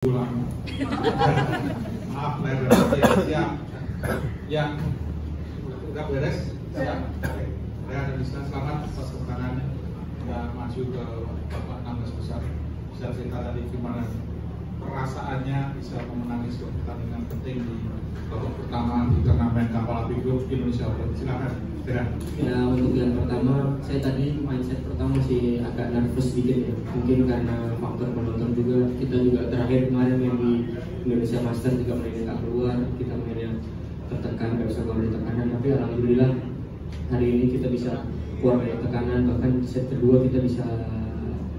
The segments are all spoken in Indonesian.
pulang. Maaf, ya, ya, udah beres. Siap. Oke. Saya ada di sana, selamat atas kemenangannya. Udah maju ke babak 16 besar. Bisa cerita tadi gimana perasaannya bisa memenangi sebuah pertandingan penting di babak pertama di turnamen kapal api grup Indonesia Open. Silakan. Ya, untuk yang pertama, saya tadi mindset pertama masih agak nervous sedikit ya. Mungkin karena faktor penonton juga. Kita juga terakhir kemarin yang di Indonesia Master juga mainnya tak keluar, kita mainnya tertekan, gak bisa keluar dari tekanan. Tapi alhamdulillah hari ini kita bisa keluar dari tekanan. Bahkan set kedua kita bisa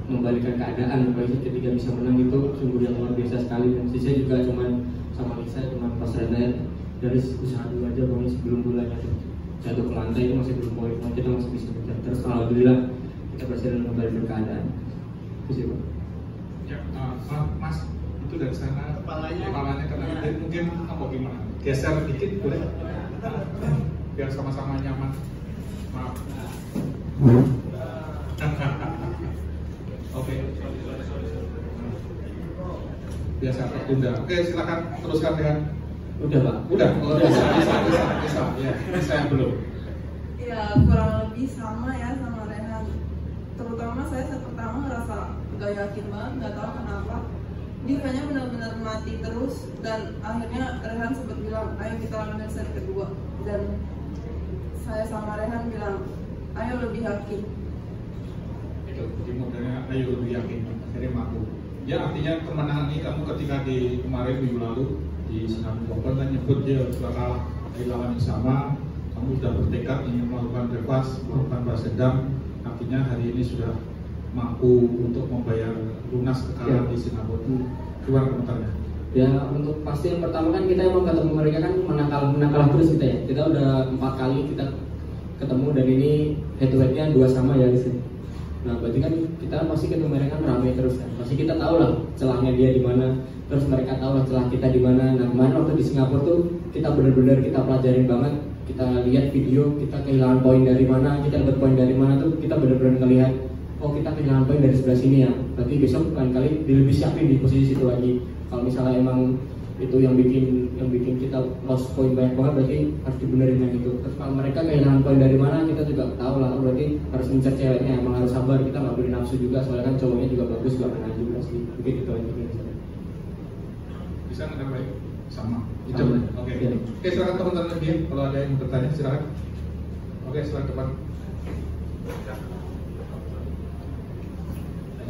membalikkan keadaan. Apalagi ketika bisa menang itu sungguh yang luar biasa sekali. Dan saya juga cuman sama Lisa, cuman pas reda dari usaha dulu aja pokoknya sebelum bulannya tuh jatuh ke lantai itu masih belum poin, kita masih bisa mengejar. Terus alhamdulillah kita berhasil membalikkan keadaan. Itu sih, Pak. Ya, Mas, itu dari sana kepalanya kena mungkin apa gimana? Geser dikit boleh? Biar sama-sama nyaman. Maaf. Oke. Biasa tertunda. Oke, silakan teruskan dengan. Udah, Pak. Udah. Oh, bisa. Ya, saya belum. Ya, kurang lebih sama ya sama Rehan. Terutama saya set pertama ngerasa gak yakin banget, gak tahu kenapa. Dia kayaknya benar-benar mati terus dan akhirnya Rehan sempat bilang, ayo kita lanjut set kedua. Dan saya sama Rehan bilang, ayo lebih yakin. Itu, jadi modelnya ayo lebih yakin, jadi mampu. Ya, artinya kemenangan ini kamu ketika di kemarin minggu lalu di Singapura Open kan nyebut dia sudah kalah dari lawan yang sama, kamu sudah bertekad ingin melakukan bebas, melakukan balas dendam, artinya hari ini sudah mampu untuk membayar lunas kekalahan di Singapura. Gimana komentarnya? Ya, untuk pasti yang pertama kan kita emang ketemu mereka kan menang kalah terus kita ya. Kita udah 4 kali kita ketemu dan ini head to headnya 2 sama ya di sini. Nah, berarti kan kita pasti ketemu mereka kan ramai terus kan. Pasti kita tahu lah celahnya dia di mana, terus mereka tahu lah celah kita di mana. Nah, kemarin waktu di Singapura tuh kita benar-benar kita pelajarin banget. Kita lihat video, kita kehilangan poin dari mana, kita dapat poin dari mana tuh kita benar-benar ngelihat. Oh, kita kehilangan poin dari sebelah sini ya. Berarti besok kali lebih siapin di posisi situ lagi. Kalau misalnya emang itu yang bikin kita lost poin banyak banget, berarti harus dibenerin yang itu. Terus kalau mereka kehilangan poin dari mana, kita juga tahu lah. Berarti harus mencar ceweknya, emang harus sabar. Kita nggak boleh nafsu juga, soalnya kan cowoknya juga bagus, juga menang juga sih. Mungkin itu aja. Bisa nggak baik? Sama. Itu. Sama. Oke. Ya. Oke, silakan teman-teman dia. Kalau ada yang bertanya, silakan. Oke, silakan depan.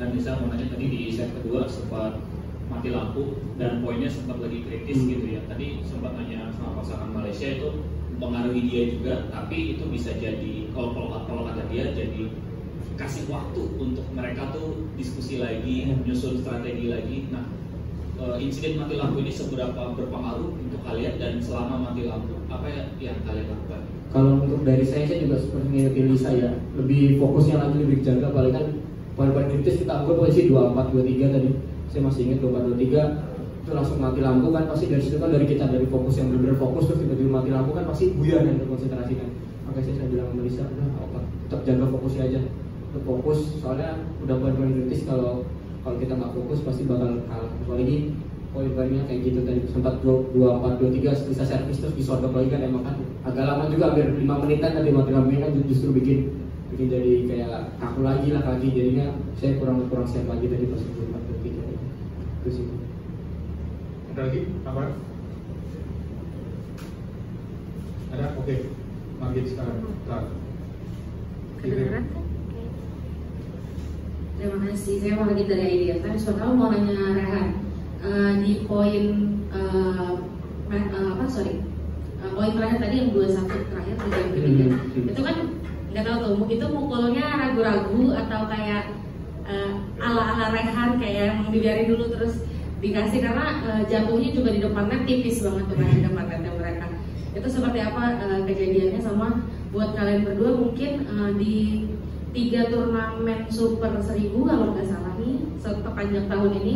Dan bisa mau nanya tadi di set kedua sempat mati lampu dan poinnya sempat lagi kritis gitu ya. Tadi sempat nanya sama pasangan Malaysia itu mempengaruhi dia juga, tapi itu bisa jadi kalau kata dia jadi kasih waktu untuk mereka tuh diskusi lagi, menyusun strategi lagi. Nah, insiden mati lampu ini seberapa berpengaruh untuk kalian dan selama mati lampu apa yang kalian lakukan? Kalau untuk dari saya juga seperti pilih saya lebih fokusnya lagi lebih jaga, paling kan poin-poin kritis kita anggap posisi 24-23 tadi. Saya masih ingat 24-23 itu langsung mati lampu kan, pasti dari situ kan dari kita dari fokus yang benar-benar fokus terus tiba-tiba mati lampu kan pasti buyar dan terkonsentrasi kan. Makanya saya bilang sama Lisa, udah tetap jaga fokusnya aja. Tetap fokus soalnya udah poin-poin kritis kalau kita nggak fokus pasti bakal kalah. Apalagi poin-poinnya kayak gitu tadi sempat 24-23 bisa servis terus disodok lagi kan, emang kan agak lama juga hampir 5 menitan tadi mati lampunya kan justru bikin jadi kayak kaku lagi lah kaki, jadinya saya kurang siap lagi tadi pas 24-23 itu sih. Ada lagi? Apa? Ada? Oke. Mari sekarang. Kedengeran kan? Terima kasih. Saya mau lagi dari IDF. Tapi soalnya mau nanya Rehan di poin poin terakhir tadi yang 21 terakhir di game ketiga itu kan nggak tahu tuh itu mukulnya ragu-ragu atau kayak ala-ala Rehan kayak yang dibiarin dulu terus dikasih karena jatuhnya juga di depan net tipis banget tuh di depan netnya mereka. Itu seperti apa kejadiannya, sama buat kalian berdua mungkin di 3 turnamen Super 1000 kalau nggak salah nih sepanjang tahun ini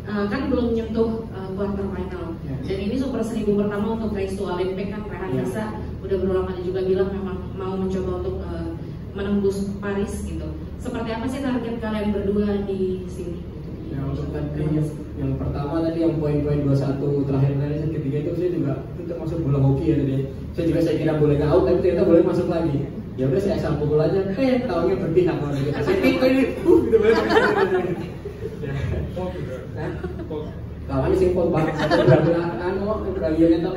kan belum nyentuh quarter final. Dan ini Super 1000 pertama untuk Race to Olympic kan Rehan bisa udah berulang kali juga bilang memang mau mencoba untuk menembus Paris gitu. Seperti apa sih target kalian berdua di sini? Ya, untuk tadi yang pertama tadi yang poin-poin 21 terakhir dari set ketiga itu saya juga itu termasuk bola hoki ya tadi. Saya kira boleh out tapi ternyata boleh masuk lagi. Ya udah saya asal pukul aja, taunya berpihak sama dia. Saya pikir ini, gitu boleh. Kawannya simpel banget, satu bagiannya tuh.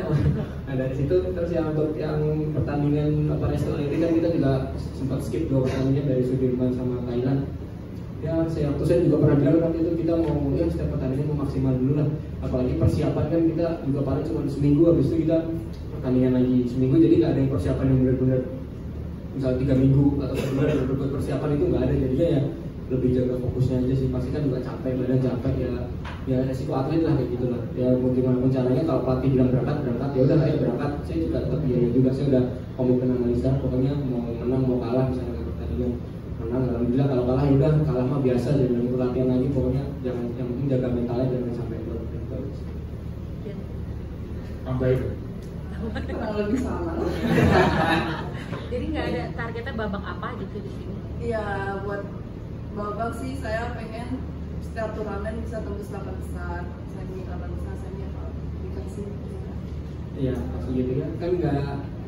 Nah dari situ terus yang untuk yang pertandingan nasional ini kan kita juga sempat skip 2 pertandingan dari Sudirman sama Thailand. Ya saya juga pernah bilang waktu itu kita mau ya setiap pertandingan mau maksimal dulu lah. Apalagi persiapan kan kita juga paling cuma seminggu, habis itu kita pertandingan lagi seminggu, jadi nggak ada yang persiapan yang benar-benar misal 3 minggu atau sebulan buat persiapan itu nggak ada, jadinya ya lebih jaga fokusnya aja sih. Pasti kan juga capek, badan capek ya resiko atlet lah kayak gitulah. Ya mau gimana pun caranya, kalau pelatih bilang berangkat ya udah ayo berangkat. Saya juga tetap biaya juga, saya udah komitmen analisa, pokoknya mau menang mau kalah misalnya pertandingan menang alhamdulillah, kalau kalah ya udah kalah mah biasa, jangan ikut latihan lagi, pokoknya jangan, yang penting jaga mentalnya jangan sampai drop. Tambahin. Kurang lebih sama. Jadi nggak ada targetnya babak apa gitu di sini? Iya, buat babak sih saya pengen setiap turnamen bisa tembus 8 besar, semi 8 besar, semi apa dikasih. Iya pasti gitu ya, kan nggak,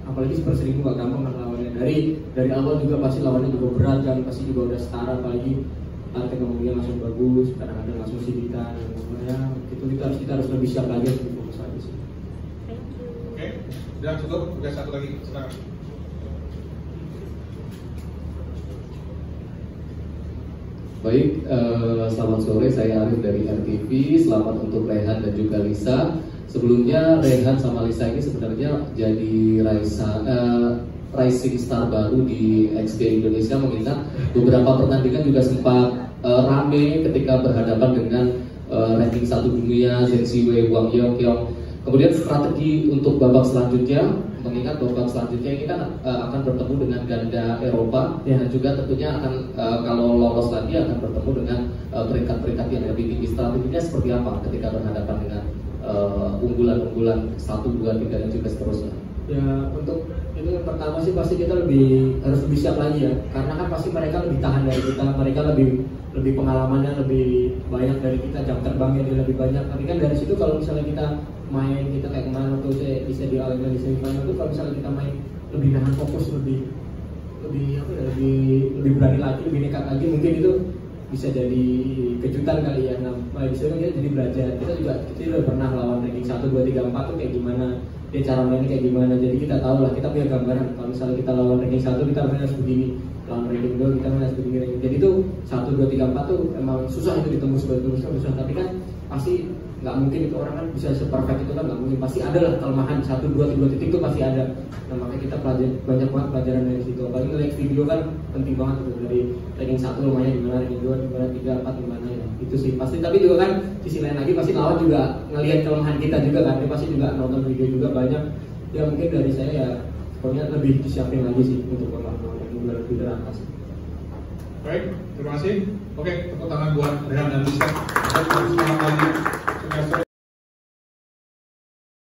apalagi Super Seribu nggak gampang kan lawannya. Dari awal juga pasti lawannya juga berat kan, pasti juga udah setara, apalagi target ngomongnya langsung bagus, kadang-kadang langsung sidikan, ya itu kita harus lebih siap lagi untuk fokus lagi sih. Thank you. Oke, udah cukup. Udah satu lagi, silakan. Baik, selamat sore, saya Arif dari RTV. Selamat untuk Rehan dan juga Lisa. Sebelumnya Rehan sama Lisa ini sebenarnya jadi rising star baru di XG Indonesia, mengingat beberapa pertandingan juga sempat rame ketika berhadapan dengan ranking 1 dunia Zheng Siwei, Wang Yongkyong. Kemudian strategi untuk babak selanjutnya, mengingat babak selanjutnya ini kan akan bertemu dengan ganda Eropa, dan juga tentunya akan kalau lolos lagi akan bertemu dengan peringkat-peringkat yang lebih tinggi. Strateginya seperti apa ketika berhadapan dengan unggulan-unggulan 1, 2, 3 dan juga seterusnya? Ya untuk itu yang pertama sih pasti kita harus lebih siap lagi ya, karena kan pasti mereka lebih tahan dari kita, mereka lebih pengalamannya lebih banyak dari kita, jam terbangnya dia lebih banyak. Tapi kan dari situ kalau misalnya kita main, kita kayak kemarin waktu saya bisa di awalnya di semifinal itu, kalau misalnya kita main lebih nahan fokus, lebih berani lagi, lebih nekat lagi, mungkin itu bisa jadi kejutan kali ya. Nah di situ kita jadi belajar, kita udah pernah lawan ranking 1, 2, 3, 4 tuh kayak gimana, dia cara mainnya kayak gimana, jadi kita tahu lah, kita punya gambaran kalau misalnya kita lawan ranking 1 kita harus begini, lawan ranking 2 kita harus begini. Jadi itu 1, 2, 3, 4 tuh emang susah itu ditembus, susah, tapi kan pasti nggak mungkin itu orang kan bisa seperfect itu kan, nggak mungkin, pasti ada lah kelemahan 1, 2, 3 titik itu pasti ada. Nah makanya kita banyak banget pelajaran dari situ, apalagi ngeliat video kan penting banget itu, dari ranking 1 lumayan gimana, ranking 2 gimana, 3, 4 gimana ya, itu sih pasti. Tapi juga kan sisi lain lagi pasti lawan juga ngelihat kelemahan kita juga kan, dia pasti juga nonton video juga banyak ya. Mungkin dari saya ya pokoknya lebih disiapin lagi sih untuk perlawanan yang lebih teratas. Baik, terima kasih. Oke, tepuk tangan buat Rehan dan Lisa. Selamat lagi.